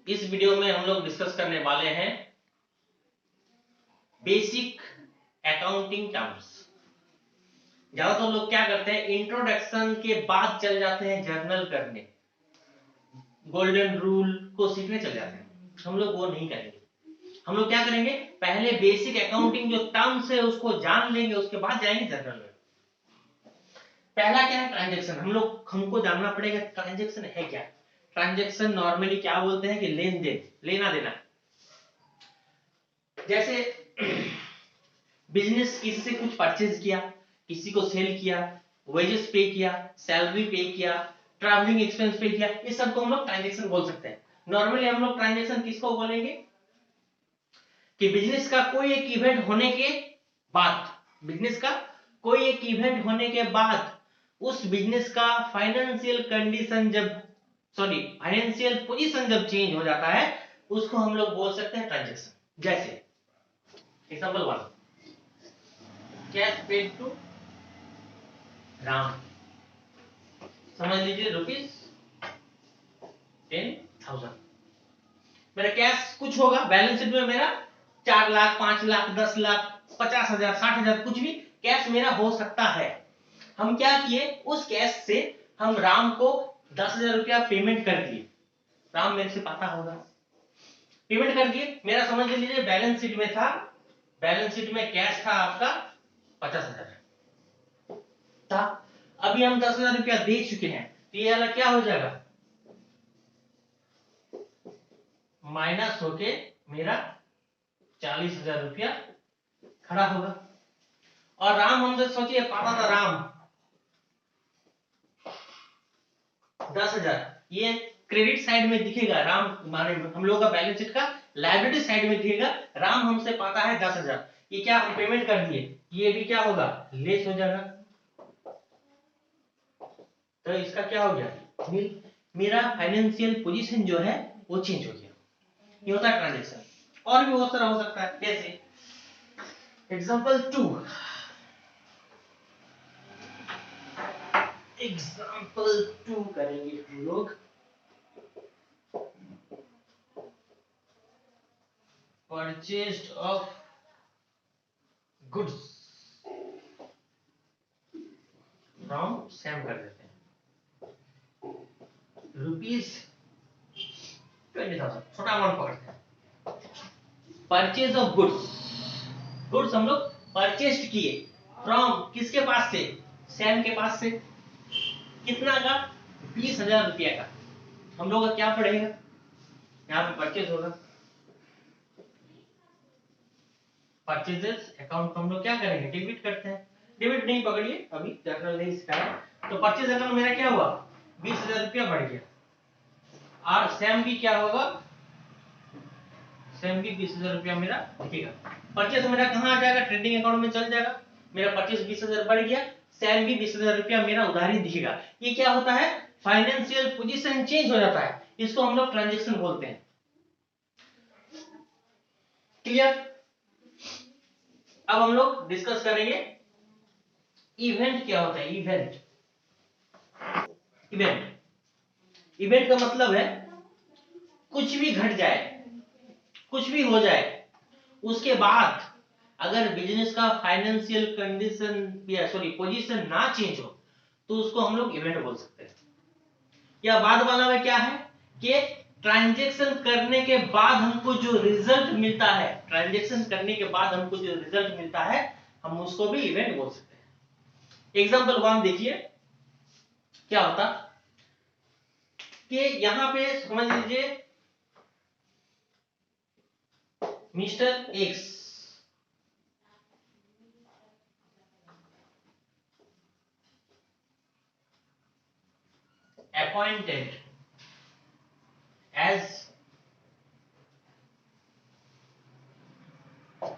इस वीडियो में हम लोग डिस्कस करने वाले हैं बेसिक अकाउंटिंग टर्म्स। ज्यादातर लोग क्या करते हैं, इंट्रोडक्शन के बाद चल जाते हैं जर्नल करने, गोल्डन रूल को सीखने चल जाते हैं। हम लोग वो नहीं करेंगे। हम लोग क्या करेंगे, पहले बेसिक अकाउंटिंग जो टर्म्स है उसको जान लेंगे, उसके बाद जाएंगे जर्नल में। पहला क्या है, ट्रांजैक्शन। हमको जानना पड़ेगा ट्रांजैक्शन है क्या। ट्रांजैक्शन नॉर्मली क्या बोलते हैं कि लेन देन, लेना देना। जैसे बिजनेस किसी से कुछ परचेज किया, किसी को सेल किया, वेजेस पे किया, सैलरी पे किया, ट्रैवलिंग एक्सपेंस पे किया, ये सब को हम लोग ट्रांजैक्शन बोल सकते हैं। नॉर्मली हम लोग ट्रांजैक्शन किसको बोलेंगे कि बिजनेस का कोई एक इवेंट होने के बाद, बिजनेस का कोई एक इवेंट होने के बाद उस बिजनेस का फाइनेंशियल कंडीशन फाइनेंशियल पोजीशन जब चेंज हो जाता है, उसको हम लोग बोल सकते हैं ट्रांजैक्शन। जैसे example 1, cash paid to Ram, समझ लीजिए ₹10,000। मेरा कैश कुछ होगा, बैलेंस शीट में मेरा 4 लाख, 5 लाख, 10 लाख, 50,000, 60,000, कुछ भी कैश मेरा हो सकता है। हम क्या किए, उस कैश से हम राम को 10,000 रुपया पेमेंट कर दिए। राम मेरे से पाता होगा, पेमेंट कर दिए। मेरा समझ लीजिए बैलेंस शीट में था, बैलेंस शीट में कैश था आपका 50,000 था। अभी हम 10,000 रुपया दे चुके हैं, तो ये वाला क्या हो जाएगा, माइनस होके मेरा 40,000 रुपया खड़ा होगा। और राम हमसे सोचिए पाता था राम 10,000, ये क्रेडिट साइड में दिखेगा। राम माने हम लोग का बैलेंस शीट का लायबिलिटी साइड में दिखेगा, राम हमसे पाता है 10,000। ये क्या हम पेमेंट कर दिए, ये भी क्या होगा, लेस हो जाएगा। तो इसका क्या हो गया, मेरा फाइनेंशियल पोजीशन जो है वो चेंज हो गया। ये होता है ट्रांजैक्शन। और भी बहुत सारा हो सकता है। जैसे एग्जांपल 2, एग्जांपल 2 करेंगे हम लोग। Purchased of goods from Sam कर देते हैं, ₹20,000, छोटा अमाउंट पकड़ते हैं। परचेज ऑफ गुड्स, गुड्स हम लोग परचेज किए फ्रॉम किसके पास से, सैम के पास से। कितना का, 20,000 रुपया का। हम लोग का क्या पड़ेगा, यहाँ पे परचेज होगा। परचेजेस अकाउंट हम लोग क्या करेंगे, डेबिट करते हैं। डेबिट नहीं पकड़िए, अभी जर्नल नहीं सिखाया। तो परचेज अकाउंट मेरा क्या हुआ, 20,000 रुपया बढ़ गया। और सैम भी क्या होगा, सैम भी 20,000 रुपया मेरा दिखेगा। परचेज मेरा कहाँ आ जाएगा, ट्रेडिंग अकाउंट में चल जाएगा। मेरा परचेज 20,000 बढ़ गया, सैम भी 20,000 रुपया मेरा उधारी दिखेगा। ये क्या होता है, फाइनेंशियल पोजीशन चेंज हो जाता है, इसको हम लोग ट्रांजैक्शन बोलते हैं। क्लियर। अब हम लोग डिस्कस करेंगे इवेंट क्या होता है। इवेंट, इवेंट का मतलब है कुछ भी घट जाए, कुछ भी हो जाए, उसके बाद अगर बिजनेस का फाइनेंशियल कंडीशन या पोजीशन ना चेंज हो, तो उसको हम लोग इवेंट बोल सकते हैं। या बाद वाला में क्या है कि ट्रांजैक्शन करने के बाद हमको जो रिजल्ट मिलता है, ट्रांजैक्शन करने के बाद हमको जो रिजल्ट मिलता है, हम उसको भी इवेंट बोल सकते हैं। एग्जांपल 1 देखिए क्या होता कि यहां पे समझ लीजिए mister x appointed as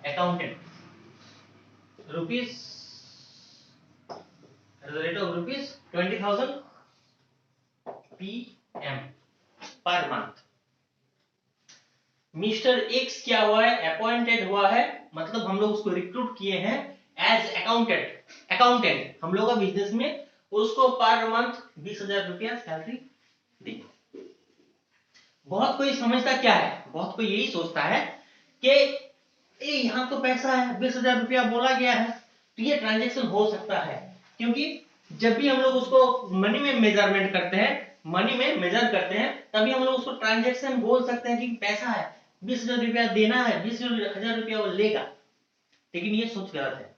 accountant, rupees at the rate of rupees 20,000 PM per month। Mister x क्या हुआ है, अपॉइंटेड हुआ है, मतलब हम लोग उसको रिक्रूट किए हैं एज अकाउंटेंट हम लोग का बिजनेस में, उसको पर मंथ 20,000 रुपया सैलरी देंगे। बहुत कोई समझता क्या है, बहुत कोई यही सोचता है कि यहाँ तो पैसा है, 20,000 रुपया बोला गया है तो ये ट्रांजेक्शन हो सकता है, क्योंकि जब भी हम लोग उसको मनी में मेजरमेंट करते हैं, मनी में मेजर करते हैं, तभी हम लोग उसको ट्रांजेक्शन बोल सकते हैं कि पैसा है, 20,000 रुपया देना है, 20,000 रुपया वो लेगा। लेकिन ये सोच गलत है।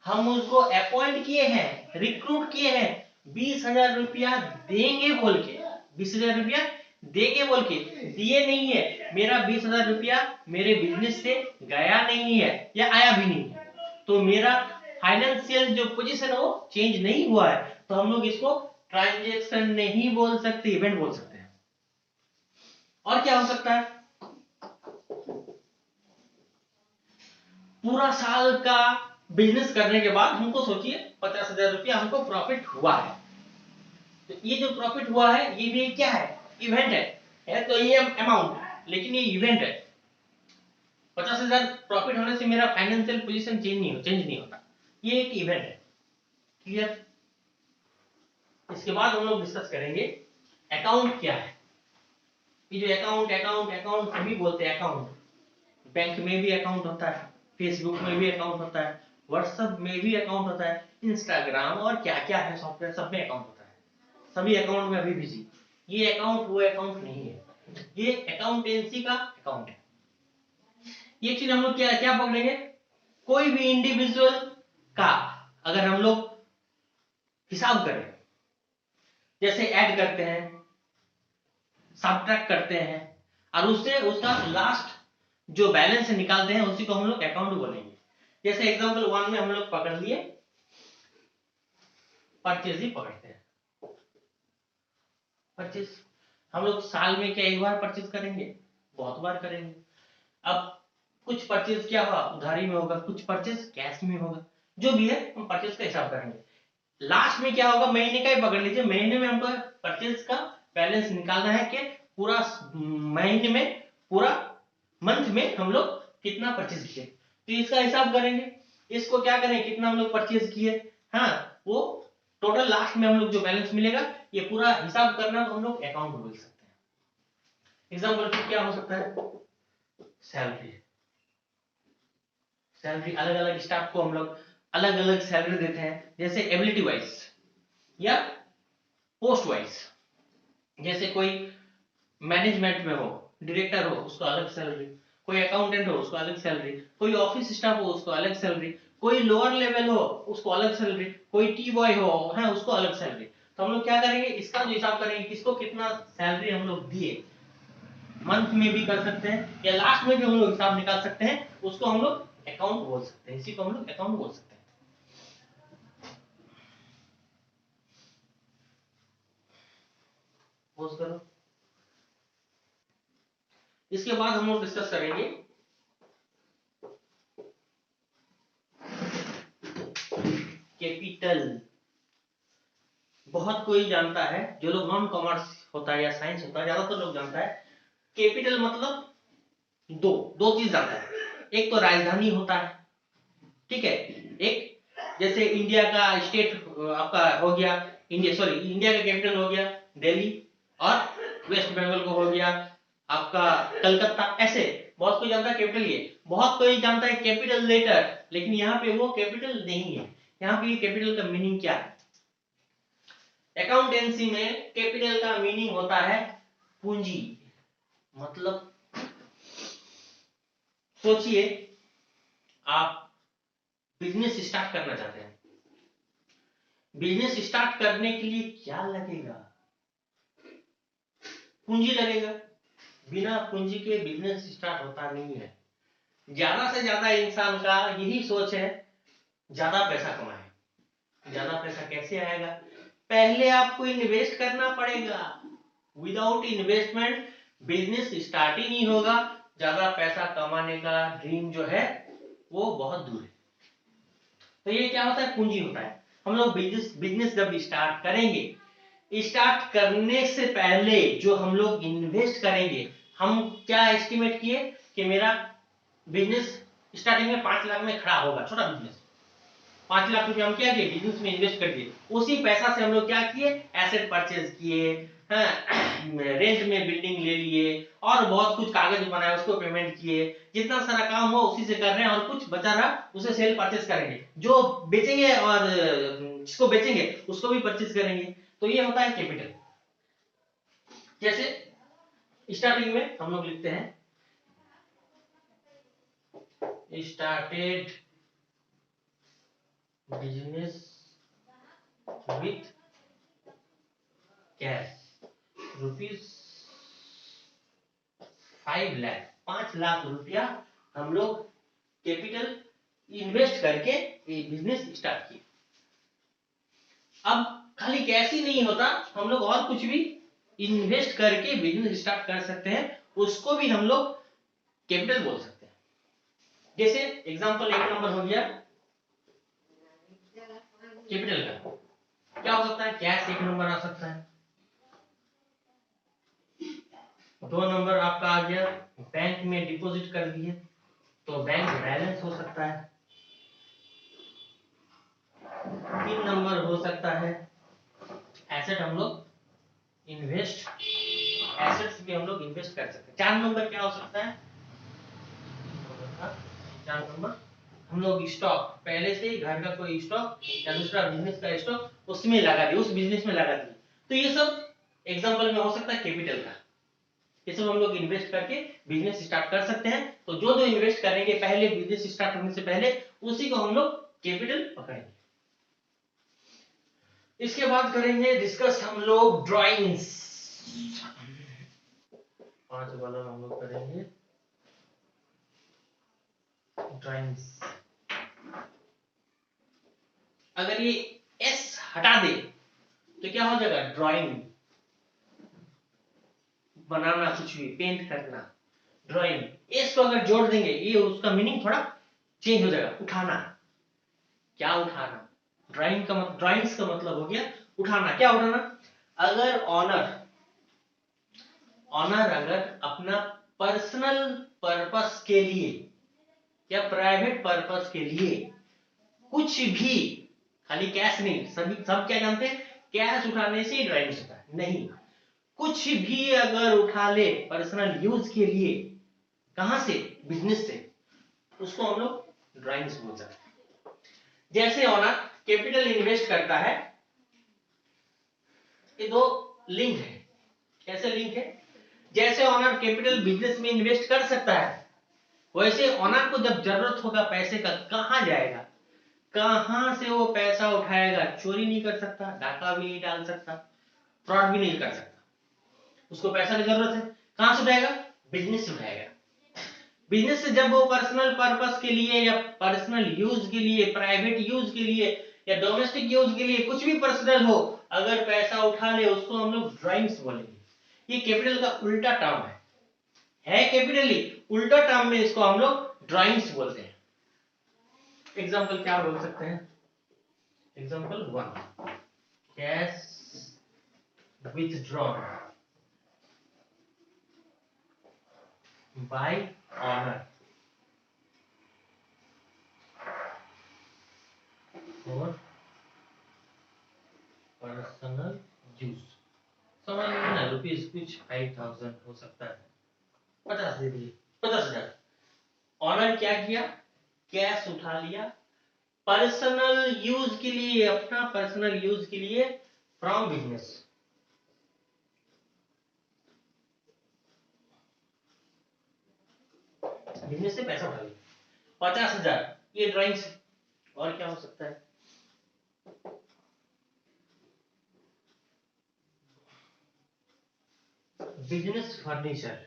हम उसको अपॉइंट किए हैं, रिक्रूट किए हैं, 20,000 रुपया देंगे बोल के, 20,000 रुपया देंगे बोल के दिए नहीं है। मेरा 20,000 रुपया मेरे बिजनेस से गया नहीं है या आया भी नहीं है, तो मेरा फाइनेंशियल जो पोजीशन है वो चेंज नहीं हुआ है, तो हम लोग इसको ट्रांजेक्शन नहीं बोल सकते, इवेंट बोल सकते हैं। और क्या हो सकता है, पूरा साल का बिजनेस करने के बाद हमको सोचिए 50,000 रुपया हमको प्रॉफिट हुआ है, तो ये जो प्रॉफिट हुआ है ये भी क्या है, इवेंट है तो ये अमाउंट, लेकिन ये इवेंट है। 50,000 प्रॉफिट होने से मेरा फाइनेंशियल पोजीशन चेंज नहीं होता, ये एक इवेंट है। क्लियर? इसके बाद हम लोग डिस्कस करेंगे अकाउंट क्या है। ये जो अकाउंट अकाउंट अकाउंट सभी बोलते हैं अकाउंट, बैंक में भी अकाउंट होता है, फेसबुक में भी अकाउंट होता है, व्हाट्सएप में भी अकाउंट होता है, इंस्टाग्राम और क्या क्या है सॉफ्टवेयर सब में अकाउंट होता है, सभी अकाउंट में अभी बिजी। ये अकाउंट वो अकाउंट नहीं है, ये अकाउंटेंसी का अकाउंट है। ये चीज हम लोग क्या क्या पकड़ेंगे, कोई भी इंडिविजुअल का अगर हम लोग हिसाब करें, जैसे ऐड करते हैं, सबट्रैक्ट करते हैं और उससे उसका लास्ट जो बैलेंस निकालते हैं उसी को हम लोग अकाउंट बोलेंगे। जैसे एग्जांपल 1 में हम लोग पकड़ लिए परचेज ही पकड़ते हैं, परचेज हम लोग साल में क्या एक बार परचेज करेंगे, बहुत बार करेंगे। अब कुछ परचेज क्या होगा, उधारी में होगा, कुछ परचेज कैश में होगा, जो भी है हम परचेज का हिसाब करेंगे। लास्ट में क्या होगा, महीने का ही पकड़ लीजिए, महीने में हमको परचेज का बैलेंस निकालना है कि पूरा महीने में, पूरा मंथ में हम लोग कितना परचेज किए, तो इसका हिसाब करेंगे। इसको क्या करें, कितना हम लोग परचेज किए, हाँ वो टोटल लास्ट में हम लोग जो बैलेंस मिलेगा, ये पूरा हिसाब करना तो हम लोग अकाउंट बोल सकते हैं। एग्जाम्पल फिर क्या हो सकता है, सैलरी, सैलरी अलग अलग स्टाफ को हम लोग अलग अलग सैलरी देते हैं, जैसे एबिलिटी वाइज या पोस्ट वाइज। जैसे कोई मैनेजमेंट में हो, डायरेक्टर हो उसको अलग सैलरी, कोई अकाउंटेंट हो उसको अलग सैलरी, कोई ऑफिस स्टाफ हो उसको अलग सैलरी, कोई लोअर लेवल हो उसको अलग सैलरी, कोई टी बॉय हो है उसको अलग सैलरी। तो हम लोग क्या करेंगे, इसका जो हिसाब करेंगे किसको कितना सैलरी हम लोग दिए, मंथ में भी कर सकते हैं या लास्ट में भी हम लोग हिसाब निकाल सकते हैं, उसको हम लोग अकाउंट बोल सकते हैं, इसी को हम लोग अकाउंट बोल सकते हैं। पोज करो। इसके बाद हम लोग डिस्कस करेंगे कैपिटल। बहुत कोई जानता है, जो लोग नॉन कॉमर्स होता है या साइंस होता है, ज्यादातर लोग जानता है कैपिटल मतलब दो दो चीज जानता है। एक तो राजधानी होता है, ठीक है, एक जैसे इंडिया का स्टेट आपका हो गया, इंडिया का कैपिटल हो गया दिल्ली, और वेस्ट बंगाल को हो गया आपका कलकत्ता। ऐसे बहुत कोई जानता है कैपिटल ये, बहुत कोई जानता है कैपिटल लेटर, लेकिन यहाँ पे वो कैपिटल नहीं है। यहाँ पे कैपिटल का मीनिंग क्या है, अकाउंटेंसी में कैपिटल का मीनिंग होता है पूंजी। मतलब सोचिए आप बिजनेस स्टार्ट करना चाहते हैं, बिजनेस स्टार्ट करने के लिए क्या लगेगा, पूंजी लगेगा। बिना पूंजी के बिजनेस स्टार्ट होता नहीं है। ज्यादा से ज्यादा इंसान का यही सोच है ज्यादा पैसा कमाए। ज्यादा पैसा कैसे आएगा, पहले आपको इन्वेस्ट करना पड़ेगा, विदाउट इन्वेस्टमेंट बिजनेस स्टार्ट ही नहीं होगा। ज्यादा पैसा कमाने का ड्रीम जो है वो बहुत दूर है। तो ये क्या होता है, पूंजी होता है। हम लोग बिजनेस जब स्टार्ट करेंगे, स्टार्ट करने से पहले जो हम लोग इन्वेस्ट करेंगे, हम क्या एस्टिमेट किए कि मेरा बिजनेस स्टार्टिंग में 5 लाख में खड़ा होगा, छोटा बिजनेस 5 लाख रुपए हम क्या किए बिजनेस में इन्वेस्ट कर दिए। उसी पैसा से हम लोग क्या किए, एसेट परचेज किए, रेंट में बिल्डिंग ले लिए और बहुत कुछ कागज बनाया, उसको पेमेंट किए, जितना सारा काम हो उसी से कर रहे हैं, और कुछ बचा रहा उसे सेल परचेस करेंगे, जो बेचेंगे और जिसको बेचेंगे उसको भी परचेस करेंगे। तो ये होता है कैपिटल। जैसे स्टार्टिंग में हम लोग लिखते हैं started business with cash ₹5 lakh, 5 lakh रुपया हम लोग कैपिटल इन्वेस्ट करके ये बिजनेस स्टार्ट किया। अब खाली कैश ही नहीं होता, हम लोग और कुछ भी इन्वेस्ट करके बिजनेस स्टार्ट कर सकते हैं, उसको भी हम लोग कैपिटल बोल सकते हैं। जैसे एग्जांपल 1 नंबर हो गया कैपिटल का, क्या हो सकता है, कैश 1 नंबर आ सकता है। 2 नंबर आपका आ गया बैंक में डिपॉजिट कर दिए तो बैंक बैलेंस हो सकता है। 3 नंबर हो सकता है एसेट, हम लोग इन्वेस्ट, एसेट्स भी हम लोग इन्वेस्ट कर सकते हैं। 4 नंबर क्या हो सकता है, 4 नंबर हम लोग स्टॉक, पहले से ही घर का कोई स्टॉक या दूसरा बिजनेस का स्टॉक उसमें लगा दिए, उस बिजनेस में लगा दिए, तो ये सब एग्जांपल में हो सकता है कैपिटल का। ये सब हम लोग इन्वेस्ट करके बिजनेस स्टार्ट कर सकते हैं। तो जो इन्वेस्ट करेंगे पहले बिजनेस स्टार्ट होने से पहले, उसी को हम लोग कैपिटल पकड़ेंगे। इसके बाद करेंगे डिस्कस हम लोग ड्राइंग्स। 5 वाला हम लोग करेंगे ड्राइंग्स। अगर ये एस हटा दे तो क्या हो जाएगा, ड्राइंग, बनाना, कुछ भी पेंट करना, ड्राइंग। एस को अगर जोड़ देंगे ये उसका मीनिंग थोड़ा चेंज हो जाएगा, उठाना। क्या उठाना, ड्राइंग का मतलब, ड्राइंग्स का मतलब हो गया उठाना। क्या उठाना, अगर ऑनर अगर अपना पर्सनल पर्पस के लिए या प्राइवेट पर्पस के लिए कुछ भी, खाली कैश नहीं, सभी सब क्या जानते हैं कैश उठाने से ही ड्राइंग्स होता है, नहीं, कुछ भी अगर उठा ले पर्सनल यूज के लिए, कहां से, बिजनेस से, उसको हम लोग ड्राइंग्स बोल सकते हैं। जैसे ऑनर कैपिटल इन्वेस्ट करता है, ये दो लिंक है। कैसे लिंक है, जैसे ऑनर कैपिटल बिजनेस में इन्वेस्ट कर सकता है, वैसे ऑनर को जब जरूरत होगा पैसे का, कहां जाएगा, कहां से वो पैसा उठाएगा, चोरी नहीं कर सकता, डाका भी नहीं डाल सकता, फ्रॉड भी नहीं कर सकता, उसको पैसा की जरूरत है, कहां से उठाएगा, बिजनेस से उठाएगा। बिजनेस से जब वो पर्सनल पर्पस के लिए या पर्सनल यूज के लिए, प्राइवेट यूज के लिए या डोमेस्टिक यूज के लिए, कुछ भी पर्सनल हो, अगर पैसा उठा ले उसको हम लोग ड्राइंग्स बोलेंगे। ये कैपिटल का उल्टा टर्म है कैपिटली, उल्टा टर्म में इसको हम लोग ड्राइंग्स बोलते हैं। एग्जांपल क्या बोल सकते हैं, example 1, cash withdrawn by honor for personal use. समझ में ना, रुपीज कुछ 5000 हो सकता है, 50 दे दिए, 50,000। ऑनर क्या किया, कैश उठा लिया पर्सनल यूज के लिए, अपना पर्सनल यूज के लिए फ्रॉम बिजनेस। बिजनेस से पैसा उठा लिया 50,000, ये ड्राइंग्स। और क्या हो सकता है, business furniture,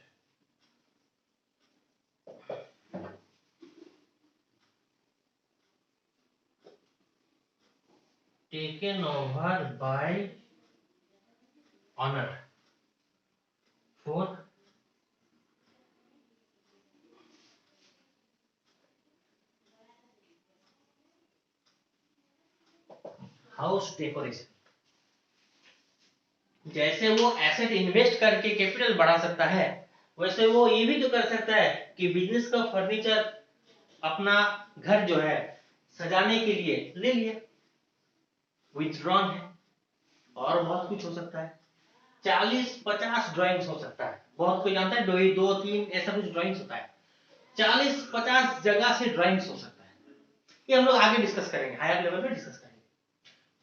taken over by honor for house decoration. जैसे वो एसेट इन्वेस्ट करके कैपिटल बढ़ा सकता है, वैसे वो ये भी तो कर सकता है कि बिजनेस का फर्नीचर अपना घर जो है सजाने के लिए ले लिया, विथड्रॉन है, और बहुत कुछ हो सकता है। 40-50 ड्राइंग्स हो सकता है। बहुत कोई जानता है 2-3 ऐसा कुछ ड्राइंग्स होता है। 40-50 जगह से ड्राइंग्स हो सकता है। ये हम लोग आगे डिस्कस करेंगे, हायर लेवल पे डिस्कस करेंगे।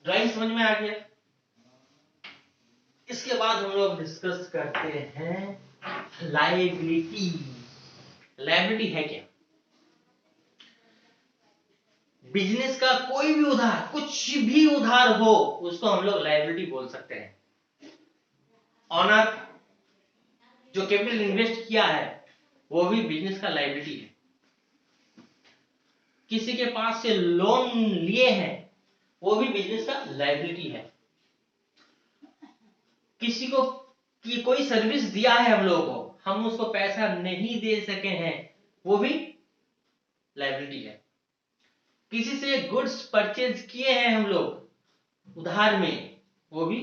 ड्राइंग समझ में आ गया। इसके बाद हम लोग डिस्कस करते हैं लायबिलिटी। लायबिलिटी है क्या? बिजनेस का कोई भी उधार, कुछ भी उधार हो, उसको हम लोग लायबिलिटी बोल सकते हैं। ऑनर जो कैपिटल इन्वेस्ट किया है वो भी बिजनेस का लायबिलिटी है। किसी के पास से लोन लिए हैं वो भी बिजनेस का लायबिलिटी है। किसी को की कोई सर्विस दिया है हम लोगों को, हम उसको पैसा नहीं दे सके हैं, वो भी लायबिलिटी है। किसी से गुड्स परचेज किए हैं हम लोग उधार में, वो भी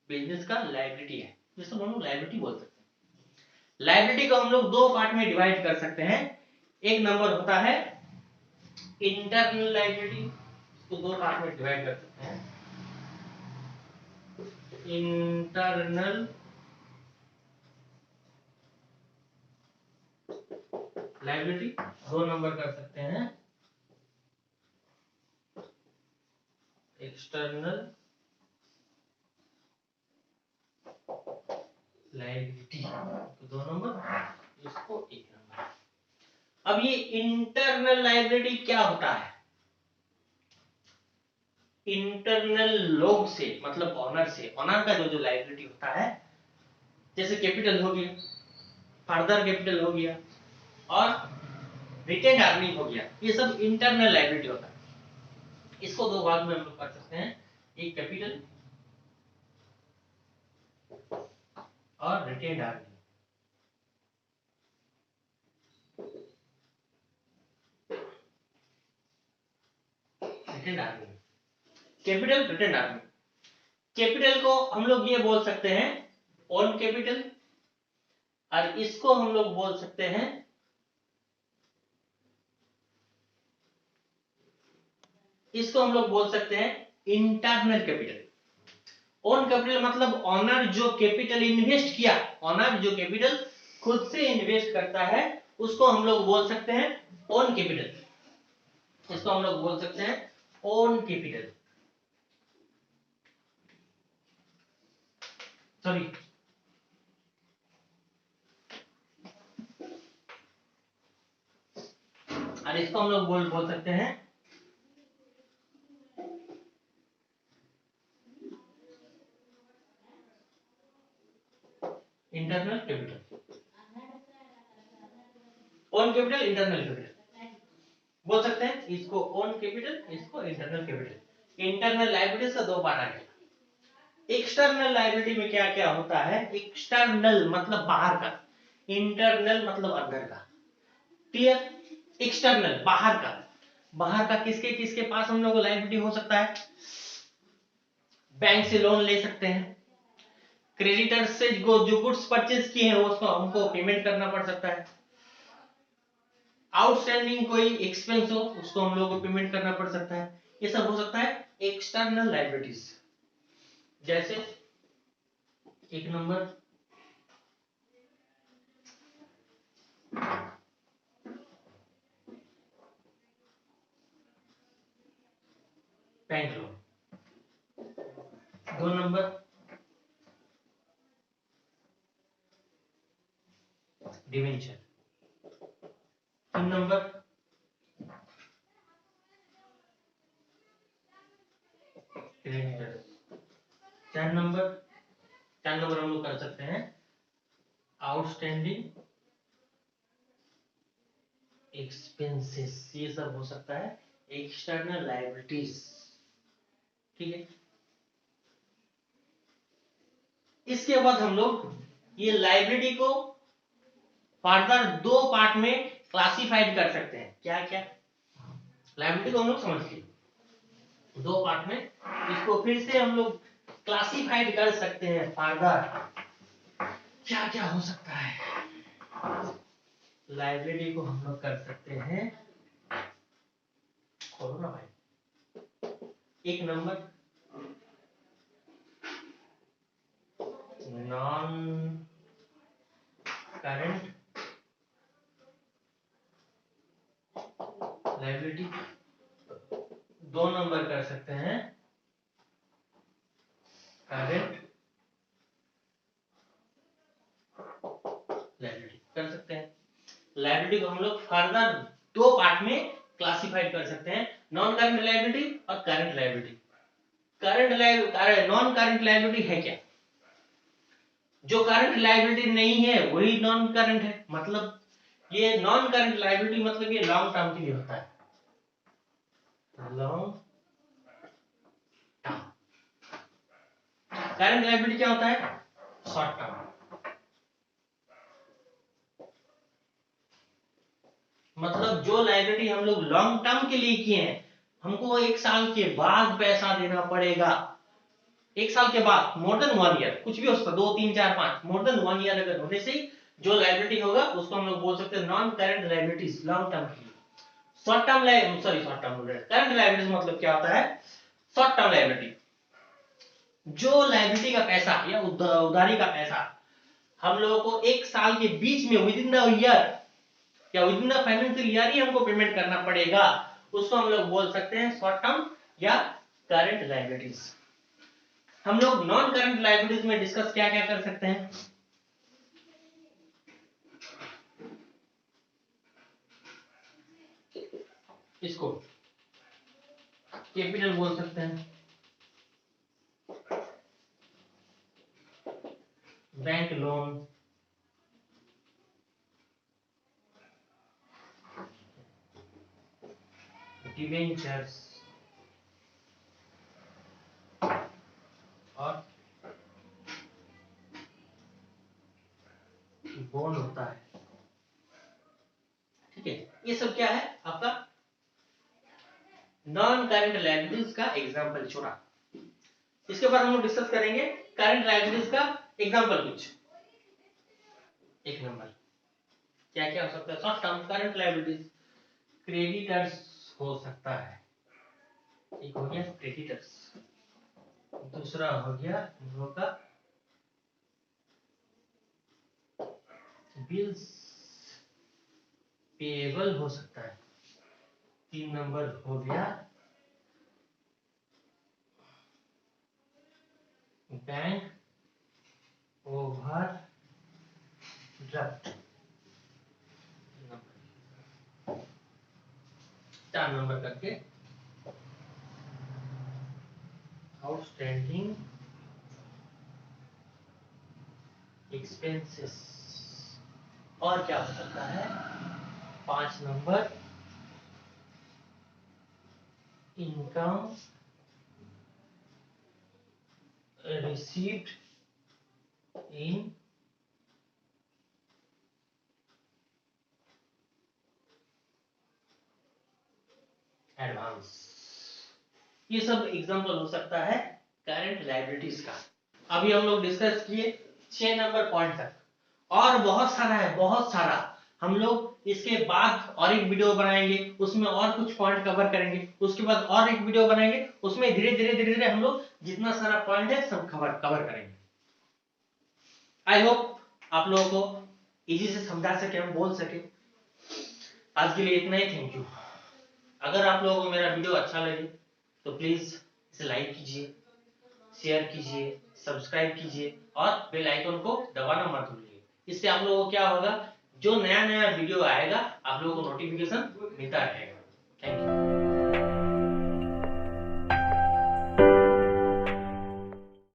बिजनेस का लायबिलिटी है, जिसको हम लोग लायबिलिटी बोल सकते हैं। लायबिलिटी को हम लोग दो पार्ट में डिवाइड कर सकते हैं। एक नंबर होता है इंटरनल लायबिलिटी, इसको दो पार्ट में डिवाइड कर सकते हैं। इंटरनल लायबिलिटी दो नंबर कर सकते हैं। एक्सटर्नल लायबिलिटी तो दो नंबर, इसको एक नंबर। अब ये इंटरनल लायबिलिटी क्या होता है? इंटरनल लोग से मतलब ऑनर से, ऑनर का जो लायबिलिटी होता है, जैसे कैपिटल हो गया, फर्दर कैपिटल हो गया और रिटेन्ड अर्निंग हो गया, ये सब इंटरनल लायबिलिटी होता है। इसको दो भाग में हम लोग कर सकते हैं, एक कैपिटल और retained earning. Retained earning, capital, retained earning. Capital को हम लोग ये बोल सकते हैं ओन कैपिटल, और इसको हम लोग बोल सकते हैं इंटरनल कैपिटल। ओन कैपिटल मतलब ऑनर जो कैपिटल इन्वेस्ट किया, ऑनर जो कैपिटल खुद से इन्वेस्ट करता है, उसको हम लोग बोल सकते हैं ओन कैपिटल। इसको हम लोग बोल सकते हैं ओन कैपिटल, सॉरी और इसको हम लोग बोल सकते हैं internal capital. Own capital, internal capital बोल सकते हैं, इसको ओन कैपिटल, इसको इंटरनल कैपिटल। इंटरनल लायबिलिटीज का दो पार्ट आ गया। एक्सटर्नल लायबिलिटी में क्या क्या होता है? एक्सटर्नल मतलब बाहर का, इंटरनल मतलब अंदर का। क्लियर? एक्सटर्नल बाहर का, बाहर का किसके किसके पास हम लोग को लायबिलिटी हो सकता है? बैंक से लोन ले सकते हैं, क्रेडिटर से जो गुड्स परचेज किए हैं उसको हमको पेमेंट करना पड़ सकता है, आउटस्टैंडिंग कोई एक्सपेंस हो उसको हम लोग को पेमेंट करना पड़ सकता है। ये सब हो सकता है एक्सटर्नल लायबिलिटीज। जैसे एक नंबर बैंक लोन, दो नंबर डिवेंचर, तीन नंबर क्रेडिटर, चार नंबर हम लोग कर सकते हैं आउटस्टैंडिंग एक्सपेंसेस। ये सब हो सकता है एक्सटर्नल लायबिलिटीज। ठीक है, इसके बाद हम लोग ये लायबिलिटी को फर्दर दो पार्ट में क्लासिफाइड कर सकते हैं। क्या क्या? लायबिलिटी को हम लोग समझ लिए दो पार्ट में, इसको फिर से हम लोग क्लासिफाइड कर सकते हैं फर्दर क्या क्या हो सकता है। लायबिलिटी को हम लोग कर सकते हैं, खोलो ना भाई, एक number non current liability, 2 number कर सकते हैं करंट लायबिलिटी कर सकते हैं। लायबिलिटी को हम लोग फर्दर 2 पार्ट में क्लासिफाइड कर सकते हैं, नॉन करंट लायबिलिटी और current liability. Non current liability है क्या? जो करंट लायबिलिटी नहीं है वही नॉन करंट है। मतलब ये नॉन करंट लायबिलिटी मतलब ये लॉन्ग टर्म के लिए होता है, लॉन्ग टर्म। करंट लायबिलिटी क्या होता है? Short term. मतलब जो लायबिलिटी हम लोग लॉन्ग टर्म के लिए किए हैं, हमको 1 साल के बाद पैसा देना पड़ेगा। 1 साल के बाद, मोर देन 1 ईयर, कुछ भी हो सकता है, 2 3 4 5, मोर देन 1 ईयर अगर होने से जो लायबिलिटी होगा उसको हम लोग बोल सकते हैं non current liabilities, long term की। शॉर्ट टर्म करंट लायबिलिटीज मतलब क्या होता है? शॉर्ट टर्म लायबिलिटी, जो लायबिलिटी का पैसा या उधारी का पैसा हम लोगों को 1 साल के बीच में, विद इन द ईयर या within the financial year ही हमको पेमेंट करना पड़ेगा, उसको हम लोग बोल सकते हैं शॉर्ट टर्म या करंट लायबिलिटीज। हम लोग नॉन करंट लायबिलिटीज में डिस्कस क्या क्या कर सकते हैं? इसको कैपिटल बोल सकते हैं, बैंक लोन, डिवेंचर्स और बॉन्ड होता है। ठीक है, ये सब क्या है आपका नॉन करंट लायबिलिटीज का एग्जांपल छोड़ा। इसके बाद हम लोग डिस्कस करेंगे करंट लायबिलिटीज का एग्जांपल कुछ। 1 नंबर क्या क्या हो सकता है? Short term current liabilities, creditors हो सकता है, एक हो गया क्रेडिटर्स, दूसरा हो गया हम लोग का बिल्स पेएबल हो सकता है, 3 नंबर हो गया बैंक ओवर ड्राफ्ट, 4 नंबर करके आउटस्टैंडिंग एक्सपेंसेस। और क्या हो सकता है? 5 number income received in advance. ये सब एग्जांपल हो सकता है करंट लायबिलिटीज का। अभी हम लोग डिस्कस किए 6 नंबर पॉइंट तक, और बहुत सारा है, बहुत सारा। हम लोग इसके बाद और एक वीडियो बनाएंगे, उसमें और कुछ पॉइंट कवर करेंगे, उसके बाद और एक वीडियो बनाएंगे, उसमें धीरे धीरे हम लोग जितना सारा पॉइंट है सब कवर करेंगे। आई होप आप लोगों को इजी से समझा सके, हम बोल सके। आज के लिए इतना ही, थैंक यू। अगर आप लोगों को मेरा वीडियो अच्छा लगे तो प्लीज इसे लाइक कीजिए, शेयर कीजिए, सब्सक्राइब कीजिए और बेल आइकन को दबाना मत भूलिए। इससे आप लोगों को क्या होगा, जो नया नया वीडियो आएगा आप लोगों को नोटिफिकेशन मिलता रहेगा। Thank you.